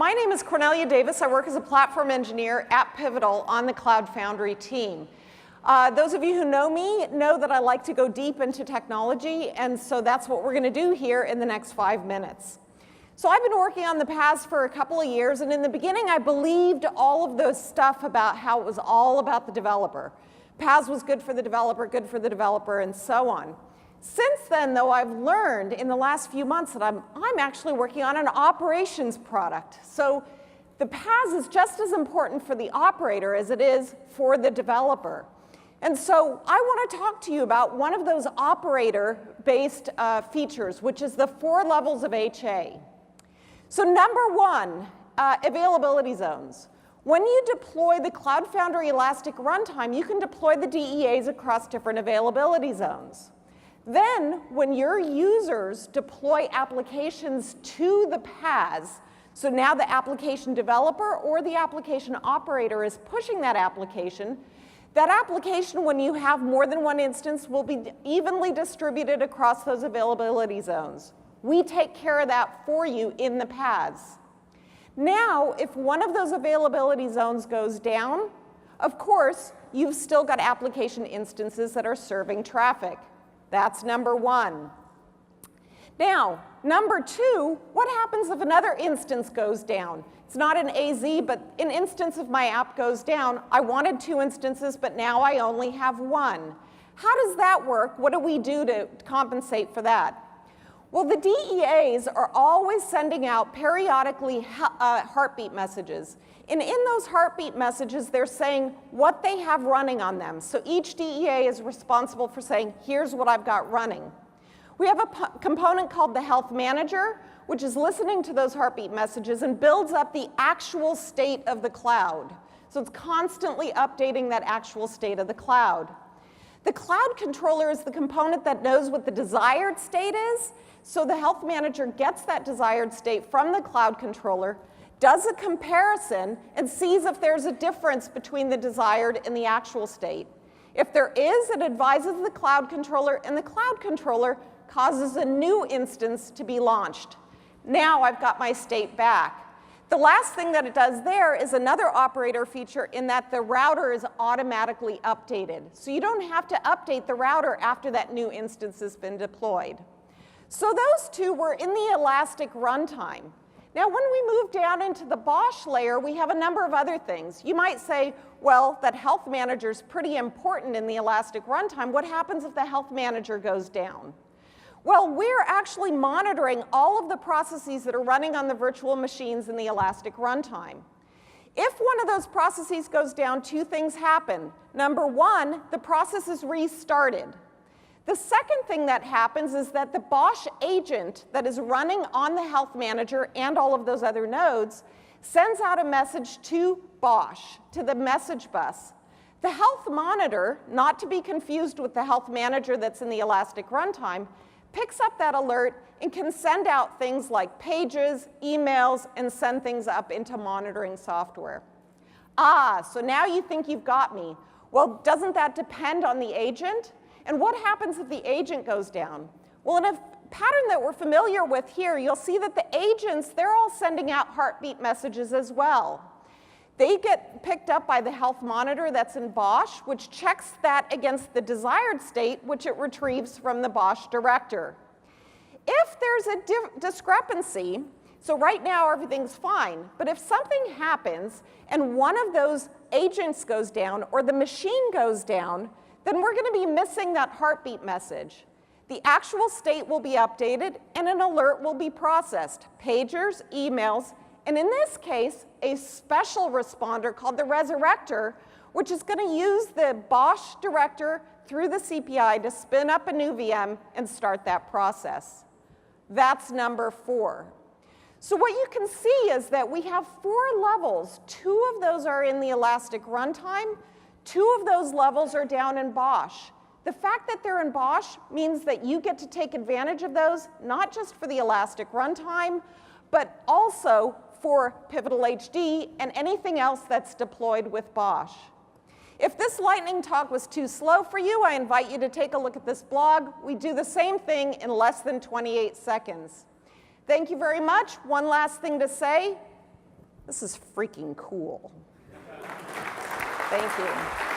My name is Cornelia Davis. I work as a platform engineer at Pivotal on the Cloud Foundry team. Those of you who know me know that I like to go deep into technology, and so that's what we're going to do here in the next 5 minutes. So I've been working on the PaaS for a couple of years, and in the beginning I believed all of those stuff about how it was all about the developer. PaaS was good for the developer, and so on. Since then, though, I've learned in the last few months that I'm actually working on an operations product. So the PaaS is just as important for the operator as it is for the developer. And so I want to talk to you about one of those operator-based features, which is the 4 levels of HA. So number 1, availability zones. When you deploy the Cloud Foundry Elastic Runtime, you can deploy the DEAs across different availability zones. Then, when your users deploy applications to the PaaS, so now the application developer or the application operator is pushing that application, when you have more than one instance, will be evenly distributed across those availability zones. We take care of that for you in the PaaS. Now, if one of those availability zones goes down, of course, you've still got application instances that are serving traffic. That's number 1. Now, number 2, what happens if another instance goes down? It's not an AZ, but an instance of my app goes down. I wanted 2 instances, but now I only have 1. How does that work? What do we do to compensate for that? Well, the DEAs are always sending out periodically heartbeat messages. And in those heartbeat messages, they're saying what they have running on them. So each DEA is responsible for saying, here's what I've got running. We have a component called the Health Manager, which is listening to those heartbeat messages and builds up the actual state of the cloud. So it's constantly updating that actual state of the cloud. The Cloud Controller is the component that knows what the desired state is. So the Health Manager gets that desired state from the Cloud Controller, does a comparison, and sees if there's a difference between the desired and the actual state. If there is, it advises the Cloud Controller, and the Cloud Controller causes a new instance to be launched. Now I've got my state back. The last thing that it does there is another operator feature in that the router is automatically updated. So you don't have to update the router after that new instance has been deployed. So those 2 were in the Elastic Runtime. Now, when we move down into the BOSH layer, we have a number of other things. You might say, well, that Health Manager is pretty important in the Elastic Runtime. What happens if the Health Manager goes down? Well, we're actually monitoring all of the processes that are running on the virtual machines in the Elastic Runtime. If one of those processes goes down, 2 things happen. Number 1, the process is restarted. The second thing that happens is that the BOSH agent that is running on the Health Manager and all of those other nodes sends out a message to BOSH, to the message bus. The Health Monitor, not to be confused with the Health Manager that's in the Elastic Runtime, picks up that alert and can send out things like pages, emails, and send things up into monitoring software. So now you think you've got me. Well, doesn't that depend on the agent? And what happens if the agent goes down? Well, in a pattern that we're familiar with here, you'll see that the agents, they're all sending out heartbeat messages as well. They get picked up by the Health Monitor that's in BOSH, which checks that against the desired state, which it retrieves from the BOSH director. If there's a discrepancy, so right now everything's fine, but if something happens and one of those agents goes down or the machine goes down, then we're going to be missing that heartbeat message. The actual state will be updated and an alert will be processed, pagers, emails, and in this case, a special responder called the resurrector, which is going to use the BOSH director through the CPI to spin up a new VM and start that process. That's number 4. So what you can see is that we have 4 levels. 2 of those are in the Elastic Runtime. 2 of those levels are down in BOSH. The fact that they're in BOSH means that you get to take advantage of those, not just for the Elastic Runtime, but also for Pivotal HD and anything else that's deployed with BOSH. If this lightning talk was too slow for you, I invite you to take a look at this blog. We do the same thing in less than 28 seconds. Thank you very much. One last thing to say. This is freaking cool. Thank you.